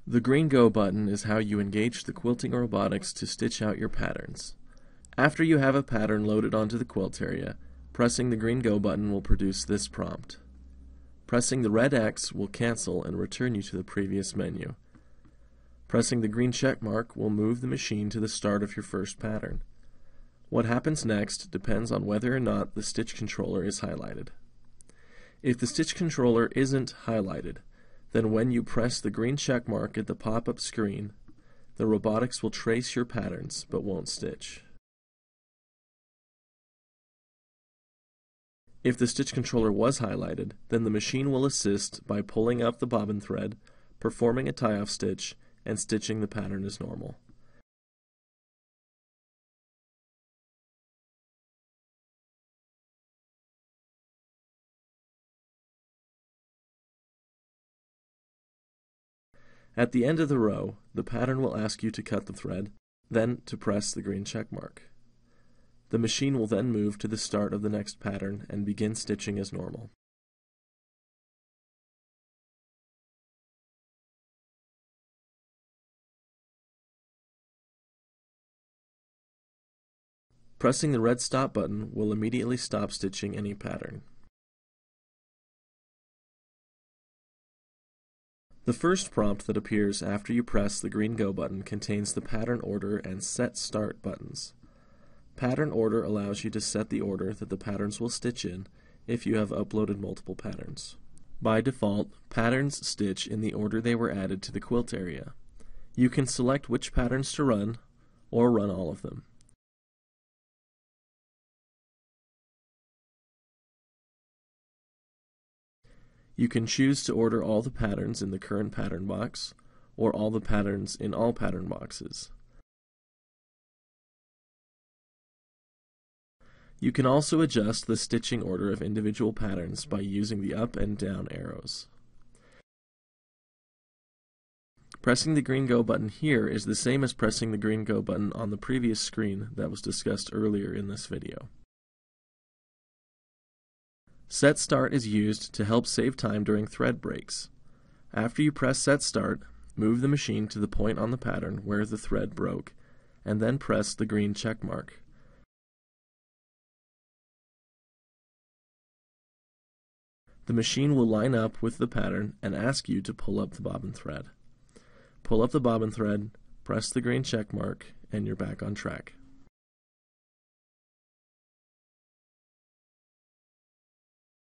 The green Go button is how you engage the quilting robotics to stitch out your patterns. After you have a pattern loaded onto the quilt area, pressing the green Go button will produce this prompt. Pressing the red X will cancel and return you to the previous menu. Pressing the green check mark will move the machine to the start of your first pattern. What happens next depends on whether or not the stitch controller is highlighted. If the stitch controller isn't highlighted, then when you press the green check mark at the pop-up screen, the robotics will trace your patterns but won't stitch. If the stitch controller was highlighted, then the machine will assist by pulling up the bobbin thread, performing a tie-off stitch, and stitching the pattern as normal. At the end of the row, the pattern will ask you to cut the thread, then to press the green check mark. The machine will then move to the start of the next pattern and begin stitching as normal. Pressing the red stop button will immediately stop stitching any pattern. The first prompt that appears after you press the green Go button contains the pattern order and set start buttons. Pattern order allows you to set the order that the patterns will stitch in if you have uploaded multiple patterns. By default, patterns stitch in the order they were added to the quilt area. You can select which patterns to run, or run all of them. You can choose to order all the patterns in the current pattern box, or all the patterns in all pattern boxes. You can also adjust the stitching order of individual patterns by using the up and down arrows. Pressing the green Go button here is the same as pressing the green Go button on the previous screen that was discussed earlier in this video. Set Start is used to help save time during thread breaks. After you press Set Start, move the machine to the point on the pattern where the thread broke, and then press the green check mark. The machine will line up with the pattern and ask you to pull up the bobbin thread. Pull up the bobbin thread, press the green check mark, and you're back on track.